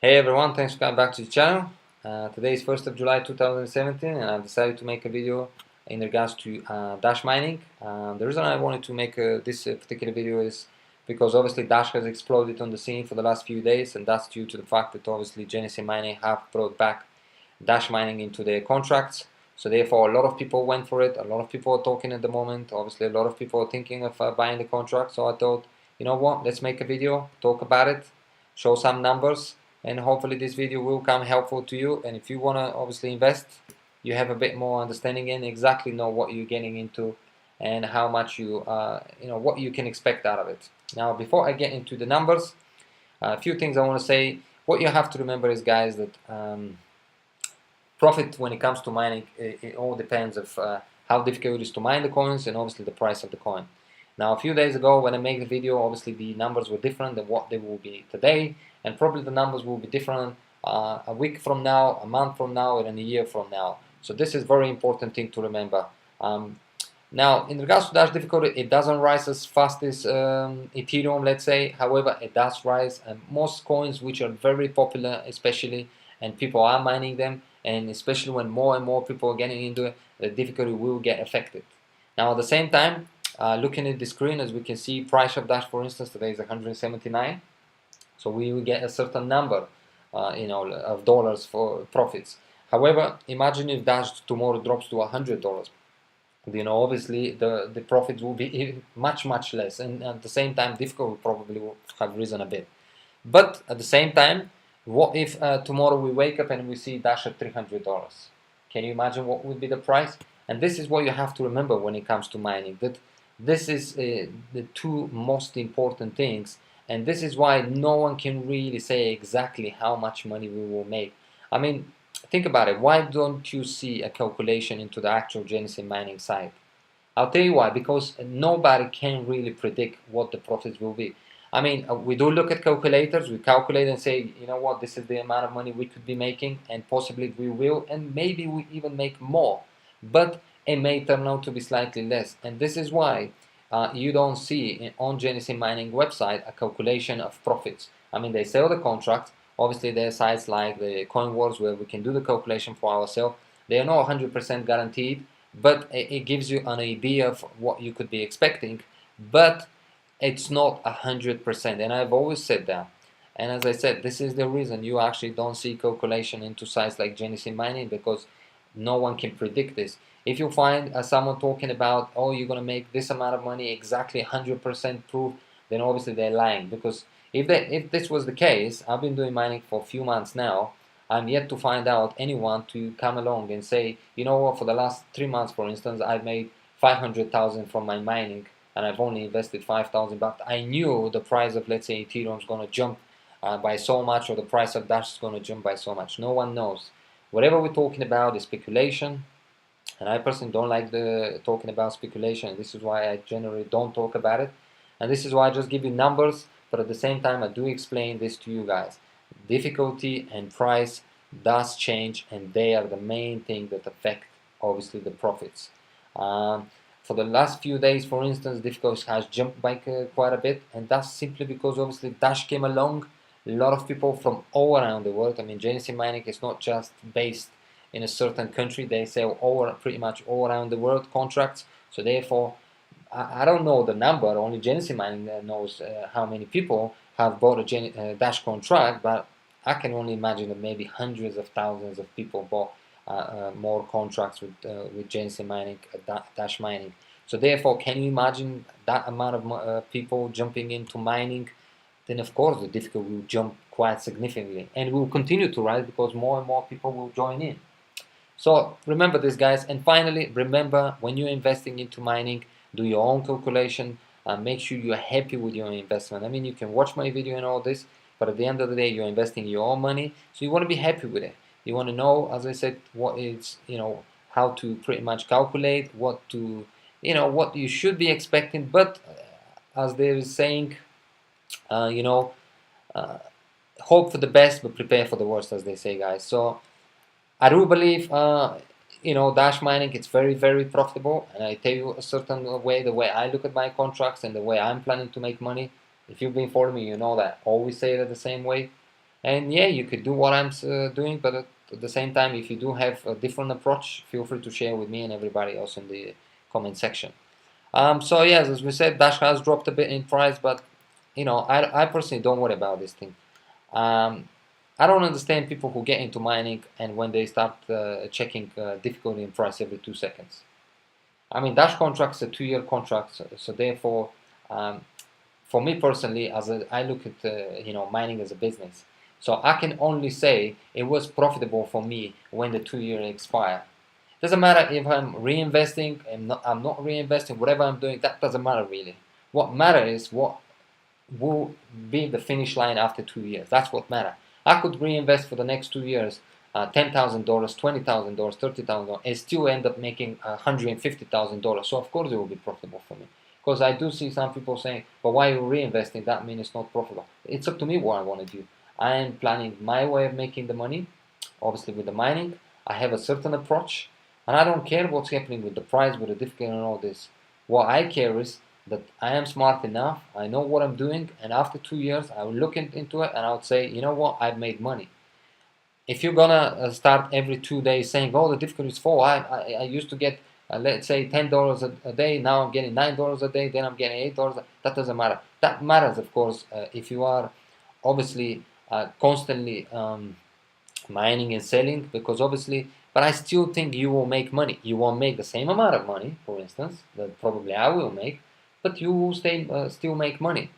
Hey everyone, thanks for coming back to the channel. Today is 1st of July 2017 and I decided to make a video in regards to Dash mining. The reason I wanted to make this particular video is because obviously Dash has exploded on the scene for the last few days, and that's due to the fact that obviously Genesis Mining have brought back Dash mining into their contracts. So therefore a lot of people went for it, a lot of people are talking at the moment, obviously a lot of people are thinking of buying the contract. So I thought, you know what, let's make a video, talk about it, show some numbers, and hopefully this video will come helpful to you. And if you want to obviously invest, you have a bit more understanding and exactly know what you're getting into and how much what you can expect out of it. Now before I get into the numbers, a few things I want to say. What you have to remember is, guys, that profit when it comes to mining, it all depends of how difficult it is to mine the coins and obviously the price of the coin. Now a few days ago when I made the video, obviously the numbers were different than what they will be today, and probably the numbers will be different a week from now, a month from now, and a year from now. So this is very important thing to remember. Now in regards to Dash difficulty, it doesn't rise as fast as Ethereum, let's say. However, it does rise, and most coins which are very popular especially, and people are mining them, and especially when more and more people are getting into it, the difficulty will get affected. Now at the same time, looking at the screen, as we can see, price of Dash, for instance, today is 179. So we will get a certain number, of dollars for profits. However, imagine if Dash tomorrow drops to $100. Obviously the profits will be much less, and at the same time, difficulty probably will have risen a bit. But at the same time, what if tomorrow we wake up and we see Dash at $300? Can you imagine what would be the price? And this is what you have to remember when it comes to mining, that this is the two most important things, and this is why no one can really say exactly how much money we will make. I mean, think about it. Why don't you see a calculation into the actual Genesis mining site? I'll tell you why. Because nobody can really predict what the profits will be. I mean, we do look at calculators. We calculate and say, you know what, this is the amount of money we could be making, and possibly we will, and maybe we even make more. But it may turn out to be slightly less. And this is why you don't see on Genesis Mining website a calculation of profits. I mean, they sell the contract. Obviously, there are sites like the CoinWars where we can do the calculation for ourselves. They are not 100% guaranteed, but it gives you an idea of what you could be expecting. But it's not 100%, and I've always said that. And as I said, this is the reason you actually don't see calculation into sites like Genesis Mining, because no one can predict this. If you find someone talking about, oh, you're going to make this amount of money, exactly 100% proof, then obviously they're lying. Because if this was the case, I've been doing mining for a few months now, I'm yet to find out anyone to come along and say, you know what, for the last 3 months, for instance, I've made 500,000 from my mining, and I've only invested 5,000, but I knew the price of, let's say, Ethereum is going to jump by so much, or the price of Dash is going to jump by so much. No one knows. Whatever we're talking about is speculation, and I personally don't like talking about speculation. This is why I generally don't talk about it, and this is why I just give you numbers, but at the same time I do explain this to you guys. Difficulty and price does change, and they are the main thing that affect obviously the profits. For the last few days, for instance, difficulty has jumped by quite a bit, and that's simply because obviously Dash came along. A lot of people from all around the world. I mean, Genesis Mining is not just based in a certain country. They sell pretty much all around the world contracts. So therefore, I don't know the number. Only Genesis Mining knows how many people have bought a Dash contract, but I can only imagine that maybe hundreds of thousands of people bought more contracts with Genesis Mining, Dash mining. So therefore, can you imagine that amount of people jumping into mining? Then of course the difficulty will jump quite significantly, and will continue to rise because more and more people will join in. So remember this, guys. And finally, remember, when you're investing into mining, do your own calculation, make sure you're happy with your investment. I mean, you can watch my video and all this, but at the end of the day, you're investing your own money, so you want to be happy with it. You want to know, as I said, what is, how to pretty much calculate what to, what you should be expecting. But as they're saying, uh, you know, uh, hope for the best, but prepare for the worst, as they say, guys. So I do believe, Dash mining, it's very profitable, and I tell you a certain way, the way I look at my contracts and the way I'm planning to make money. If you've been following me, you know that I always say it the same way. And yeah, you could do what I'm doing, but at the same time, if you do have a different approach, feel free to share with me and everybody else in the comment section. So yes, as we said, Dash has dropped a bit in price, but you know, I personally don't worry about this thing. Um, I don't understand people who get into mining and when they start checking difficulty in price every 2 seconds. I mean, Dash contracts a 2-year contract, so therefore, um, for me personally, I look at you know, mining as a business. So I can only say it was profitable for me when the 2-year expire. Doesn't matter if I'm reinvesting, I'm not reinvesting, whatever I'm doing, that doesn't matter really. What matters is what will be the finish line after 2 years. That's what matters. I could reinvest for the next 2 years $10,000, $20,000, $30,000, and still end up making $150,000. So of course it will be profitable for me. Because I do see some people saying, but why are you reinvesting? That means it's not profitable. It's up to me what I want to do. I am planning my way of making the money. Obviously with the mining, I have a certain approach, and I don't care what's happening with the price, with the difficulty and all this. What I care is that I am smart enough, I know what I'm doing, and after 2 years I will look into it and I would say, you know what, I've made money. If you're gonna start every 2 days saying, oh, the difficulty is 4, I used to get let's say $10 a day, now I'm getting $9 a day, then I'm getting $8, that doesn't matter. That matters, of course, if you are obviously constantly mining and selling, because obviously, but I still think you will make money. You won't make the same amount of money, for instance, that probably I will make, but you will still make money.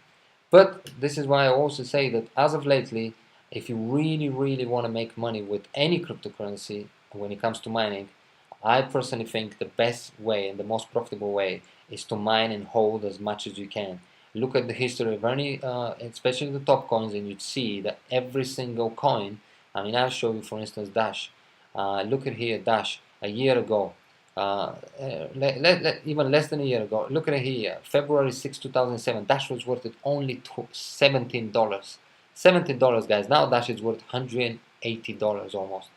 But this is why I also say that as of lately, if you really, really want to make money with any cryptocurrency when it comes to mining, I personally think the best way and the most profitable way is to mine and hold as much as you can. Look at the history of any, especially the top coins, and you'd see that every single coin. I mean, I'll show you, for instance, Dash. Look at here, Dash. A year ago, even less than a year ago. Look at it here, February 6, 2007. Dash was worth it only $17. $17, guys. Now Dash is worth $180 almost.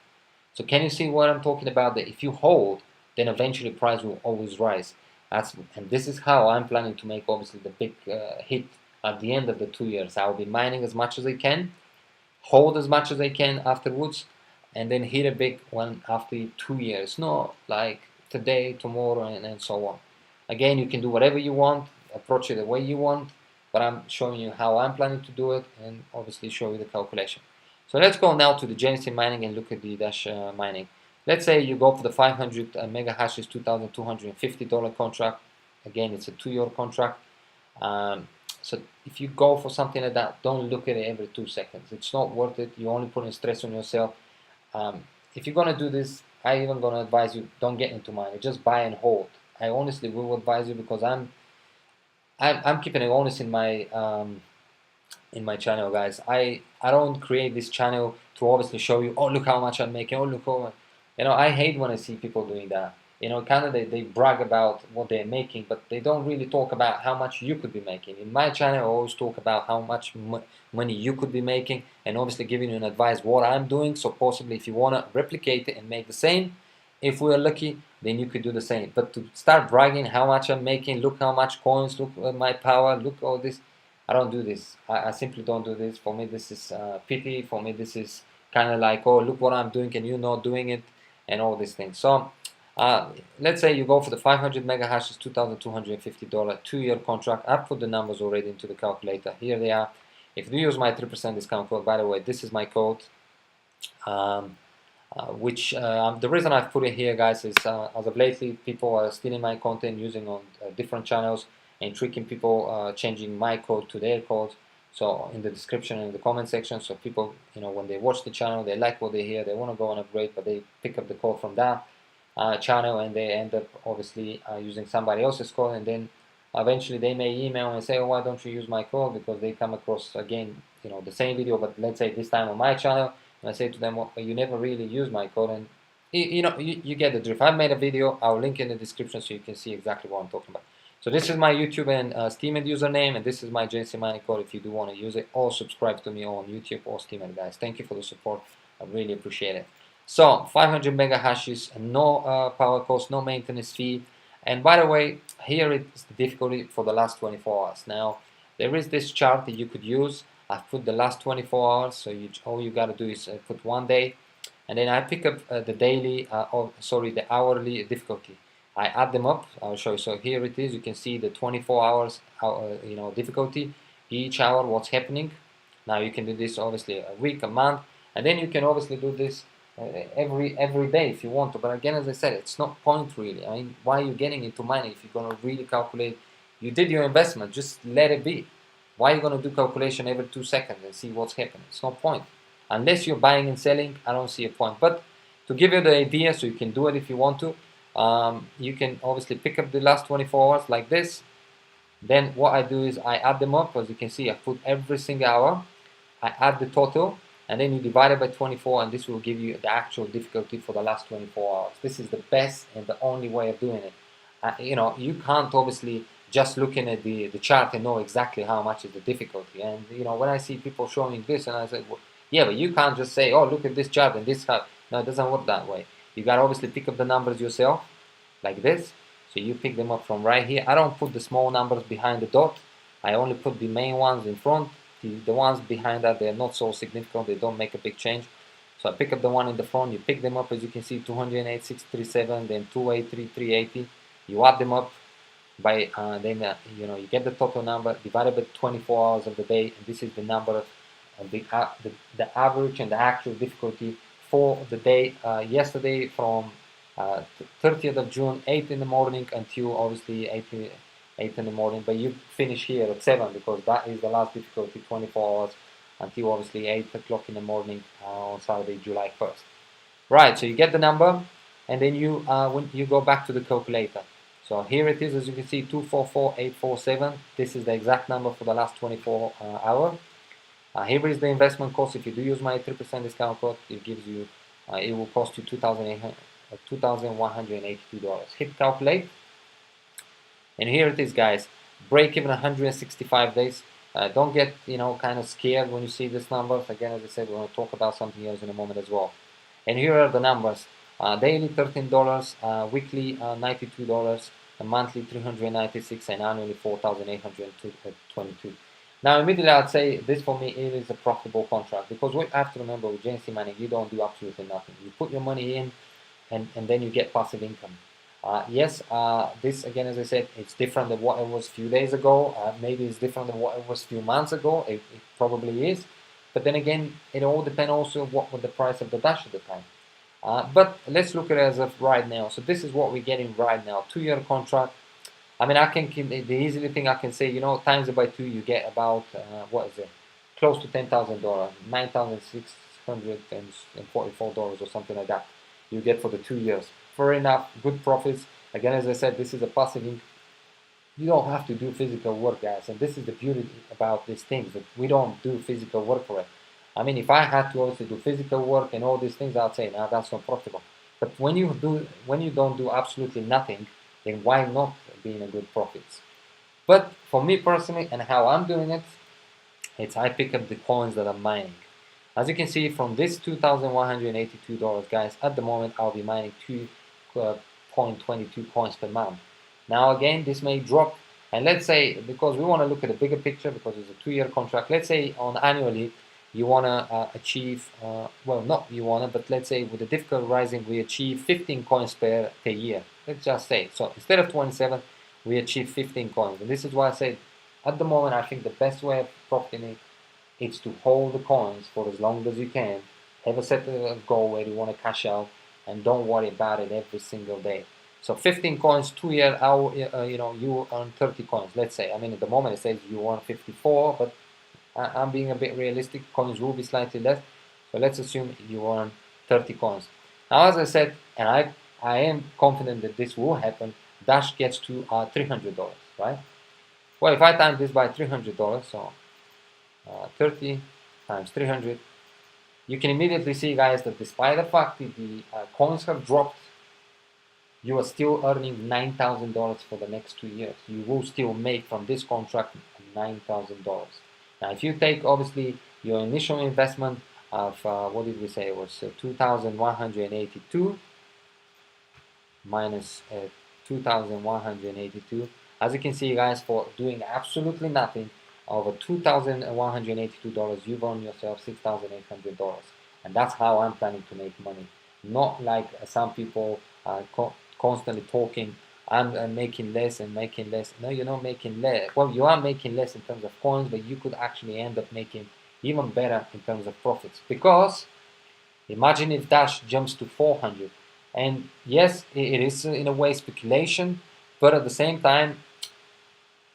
So can you see what I'm talking about? That if you hold, then eventually price will always rise. And this is how I'm planning to make obviously the big hit at the end of the 2 years. I will be mining as much as I can, hold as much as I can afterwards, and then hit a big one after 2 years. No, like today, tomorrow, and so on. Again, you can do whatever you want, approach it the way you want, but I'm showing you how I'm planning to do it, and obviously show you the calculation. So let's go now to the Genesis mining and look at the Dash mining. Let's say you go for the 500 mega hashes, $2,250 contract. Again, it's a 2-year contract. So if you go for something like that, don't look at it every 2 seconds. It's not worth it. You're only putting stress on yourself. If you're gonna do this, I even gonna advise you, don't get into mining. Just buy and hold. I honestly will advise you, because I'm keeping it honest in my channel, guys. I don't create this channel to obviously show you, oh, look how much I'm making, oh, look how, you know, I hate when I see people doing that. You know, kind of they brag about what they're making, but they don't really talk about how much you could be making. In my channel, I always talk about how much money you could be making, and obviously giving you an advice what I'm doing. So possibly if you want to replicate it and make the same, if we're lucky, then you could do the same. But to start bragging how much I'm making, look how much coins, look at my power, look all this, I don't do this. I simply don't do this. For me, this is pity. For me, this is kind of like, oh, look what I'm doing and you're not doing it, and all these things. So let's say you go for the 500 mega hashes, $2,250 2-year contract. I put the numbers already into the calculator. Here they are. If you use my 3% discount code, by the way, this is my code. The reason I've put it here, guys, is as of lately, people are stealing my content using on different channels and tricking people, changing my code to their code. So in the description and in the comment section, so people, you know, when they watch the channel, they like what they hear, they want to go and upgrade, but they pick up the code from that channel, and they end up obviously using somebody else's code, and then eventually they may email and say, oh, why don't you use my code? Because they come across again, you know, the same video, but let's say this time on my channel, and I say to them, well, you never really use my code, and you get the drift. I've made a video, I'll link in the description so you can see exactly what I'm talking about. So this is my YouTube and Steemit username, and this is my JC Mining code if you do want to use it, or subscribe to me on YouTube or Steemit, guys. Thank you for the support, I really appreciate it. So 500 mega hashes, no power cost, no maintenance fee. And by the way, here is the difficulty for the last 24 hours. Now, there is this chart that you could use. I've put the last 24 hours, so all you gotta do is put 1 day, and then I pick up the daily, the hourly difficulty. I add them up. I'll show you. So here it is. You can see the 24 hours, difficulty, each hour, what's happening. Now you can do this obviously a week, a month, and then you can obviously do this every day if you want to. But again, as I said, it's not point really. I mean, why are you getting into mining if you're gonna really calculate? You did your investment, just let it be. Why are you gonna do calculation every 2 seconds and see what's happening? It's no point. Unless you're buying and selling, I don't see a point. But to give you the idea, so you can do it if you want to, you can obviously pick up the last 24 hours like this. Then what I do is I add them up. As you can see, I put every single hour, I add the total, and then you divide it by 24, and this will give you the actual difficulty for the last 24 hours. This is the best and the only way of doing it. You can't obviously just looking at the chart and know exactly how much is the difficulty. And when I see people showing this, and I say, well, yeah, but you can't just say, oh, look at this chart and this chart. No, it doesn't work that way. You got to obviously pick up the numbers yourself, like this. So you pick them up from right here. I don't put the small numbers behind the dot. I only put the main ones in front. The ones behind that, they're not so significant. They don't make a big change. So I pick up the one in the front. You pick them up, as you can see, 208,637, then 283,380. You add them up by you get the total number divided by 24 hours of the day, and this is the number of the average and the actual difficulty for the day yesterday from 30th of June, 8 in the morning until obviously 8 in the morning, but you finish here at 7 because that is the last difficulty, 24 hours until obviously 8 o'clock in the morning on Saturday, July 1st. Right, so you get the number, and then when you go back to the calculator. So here it is, as you can see, 244,847. This is the exact number for the last 24 hours. Here is the investment cost. If you do use my 3% discount code, it gives you, it will cost you $2,182. Hit calculate, and here it is, guys. Break even 165 days. Don't get kind of scared when you see these numbers. Again, as I said, we're going to talk about something else in a moment as well. And here are the numbers. Daily $13, weekly $92, monthly $396, and annually $4,822. Now immediately I'd say this for me it is a profitable contract, because what you have to remember with GNC mining, you don't do absolutely nothing. You put your money in and then you get passive income. Yes, this again, as I said, it's different than what it was a few days ago. Maybe it's different than what it was a few months ago. It probably is. But then again, it all depends also what was the price of the Dash at the time. But let's look at it as of right now. So this is what we're getting right now. 2-year contract. I mean, the easy thing I can say, times it by 2, you get about, close to $10,000, $9,644 or something like that. You get for the 2 years. Fair enough, good profits. Again, as I said, this is a passive income. You don't have to do physical work, guys. And this is the beauty about these things, that we don't do physical work for it. I mean, if I had to also do physical work and all these things, I'd say, now that's not profitable. But when you don't do absolutely nothing, then why not be in a good profits? But for me personally, and how I'm doing it, it's I pick up the coins that I'm mining. As you can see from this $2,182, guys, at the moment I'll be mining 2.22 coins per month. Now again, this may drop, and let's say, because we want to look at a bigger picture, because it's a 2-year contract, let's say on annually, you want to achieve, but let's say with the difficulty rising, we achieve 15 coins per year. Let's just say, so instead of 27, we achieve 15 coins. And this is why I say, at the moment, I think the best way of profiting is to hold the coins for as long as you can, have a set goal where you want to cash out, and don't worry about it every single day. So 15 coins, 2 year, you earn 30 coins, let's say. I mean, at the moment it says you earn 54, but I'm being a bit realistic. Coins will be slightly less, so let's assume you earn 30 coins. Now, as I said, and I am confident that this will happen, Dash gets to $300, right? Well, if I times this by $300, so 30 times 300, you can immediately see, guys, that despite the fact that the coins have dropped, you are still earning $9,000 for the next 2 years. You will still make from this contract $9,000. Now, if you take obviously your initial investment of what did we say, it was 2,182 minus 2,182. As you can see, guys, for doing absolutely nothing, over $2,182, you've earned yourself $6,800. And that's how I'm planning to make money. Not like some people are constantly talking, I'm making less and making less. No, you're not making less. Well, you are making less in terms of coins, but you could actually end up making even better in terms of profits. Because imagine if Dash jumps to 400. And yes, it is in a way speculation, but at the same time,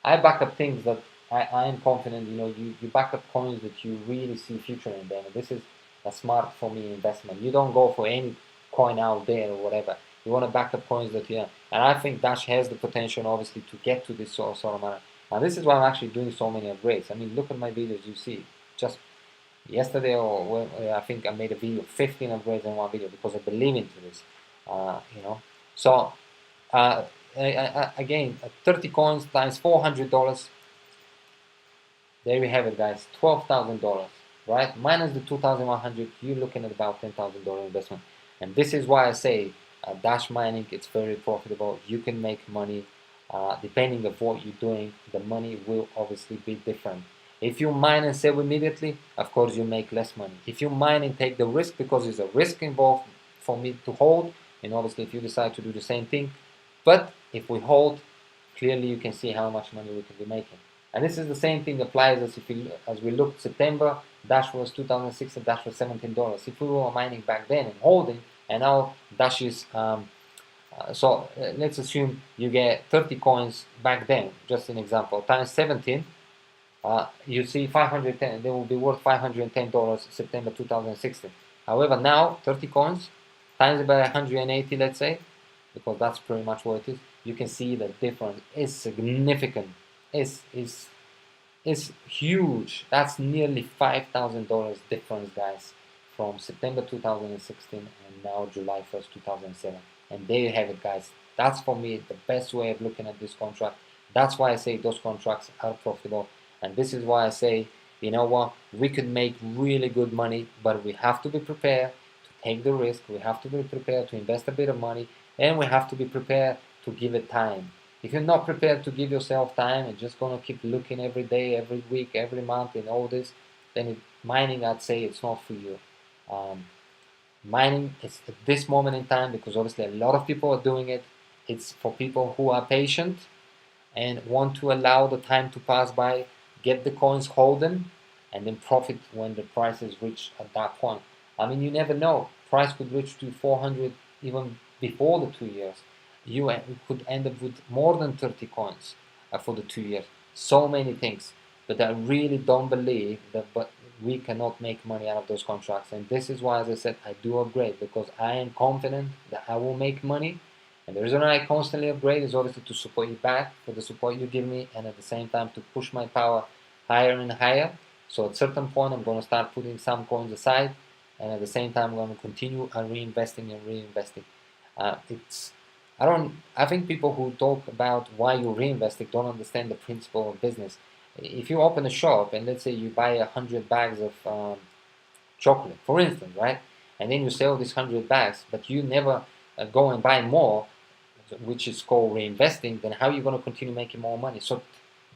I back up things that I am confident, you back up coins that you really see future in them. And this is a smart for me investment. You don't go for any coin out there or whatever. You want to back up coins that, and I think Dash has the potential, obviously, to get to this sort of amount. Now, this is why I'm actually doing so many upgrades. I mean, look at my videos, you see, just yesterday or I think I made a video, 15 upgrades in one video because I believe into this, So, again, 30 coins times $400. There we have it, guys. $12,000, right? Minus the 2,100, you're looking at about $10,000 investment. And this is why I say Dash mining, it's very profitable. You can make money depending on what you're doing. The money will obviously be different. If you mine and sell immediately, of course you make less money. If you mine and take the risk, because there's a risk involved for me to hold, and obviously if you decide to do the same thing, but if we hold, clearly you can see how much money we can be making. And this is the same thing applies as we looked September, Dash was 2006 and Dash was $17. If we were mining back then and holding, and now Dash is, let's assume you get 30 coins back then, just an example, times 17, you see 510, they will be worth $510 September 2016. However, now 30 coins times it by 180, let's say, because that's pretty much what it is, you can see the difference is significant. Is huge. That's nearly $5,000 difference, guys, from September 2016 and now July 1st, 2007. And there you have it, guys. That's for me the best way of looking at this contract. That's why I say those contracts are profitable. And this is why I say, you know what, we could make really good money, but we have to be prepared to take the risk. We have to be prepared to invest a bit of money, and we have to be prepared to give it time. If you're not prepared to give yourself time and just gonna keep looking every day, every week, every month and all this, then mining, I'd say it's not for you. Mining is at this moment in time, because obviously a lot of people are doing it. It's for people who are patient and want to allow the time to pass by, get the coins, hold them, and then profit when the prices reach at that point. I mean, you never know. Price could reach to 400 even before the 2 years. You could end up with more than 30 coins for the 2 years. So many things. But I really don't believe that we cannot make money out of those contracts. And this is why, as I said, I do upgrade, because I am confident that I will make money. And the reason I constantly upgrade is obviously to support you back for the support you give me, and at the same time to push my power higher and higher. So at a certain point I'm going to start putting some coins aside, and at the same time I'm going to continue reinvesting and reinvesting. I think people who talk about why you're reinvesting don't understand the principle of business. If you open a shop and let's say you buy 100 bags of chocolate, for instance, right? And then you sell these 100 bags, but you never go and buy more, which is called reinvesting, then how are you going to continue making more money? So it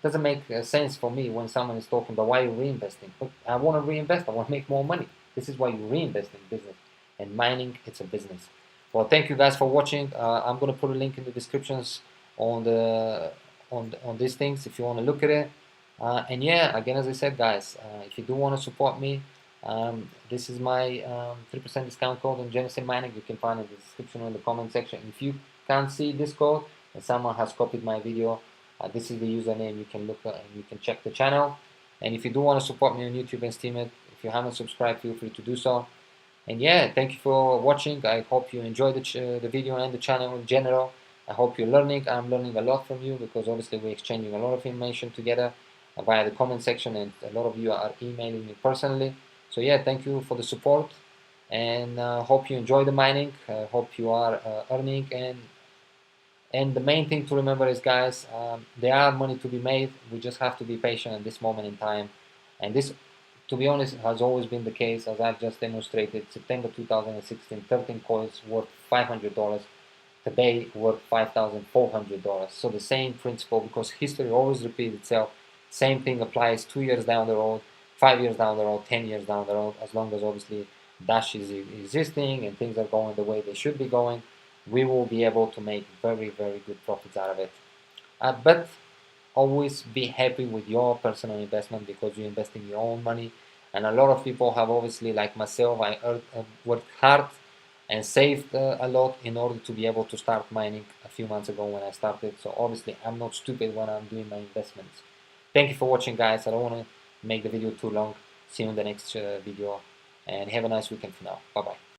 doesn't make sense for me when someone is talking about why you're reinvesting. But I want to reinvest, I want to make more money. This is why you reinvest in business. And mining, it's a business. Well, thank you guys for watching. I'm going to put a link in the descriptions on these things if you want to look at it. And yeah, again, as I said, guys, if you do want to support me, this is my 3% discount code on Genesis Mining. You can find it in the description or in the comment section. If you can't see this code and someone has copied my video, this is the username. You can look and you can check the channel. And if you do want to support me on YouTube and Steemit, if you haven't subscribed, feel free to do so. And yeah, thank you for watching. I hope you enjoyed the video and the channel in general. I hope you're learning. I'm learning a lot from you, because obviously we're exchanging a lot of information together via the comment section, and a lot of you are emailing me personally. So yeah, thank you for the support, and hope you enjoy the mining. Hope you are earning, and the main thing to remember is, guys, there are money to be made. We just have to be patient at this moment in time, and this, to be honest, has always been the case, as I've just demonstrated. September 2016, 13 coins worth $500. Today worth $5,400. So the same principle, because history always repeats itself. Same thing applies 2 years down the road, 5 years down the road, 10 years down the road. As long as obviously Dash is existing and things are going the way they should be going, we will be able to make very, very good profits out of it. But always be happy with your personal investment, because you're investing your own money. And a lot of people have, obviously, like myself, I worked hard and saved a lot in order to be able to start mining a few months ago when I started. So obviously I'm not stupid when I'm doing my investments. Thank you for watching, guys. I don't want to make the video too long. See you in the next video, and have a nice weekend for now. Bye bye.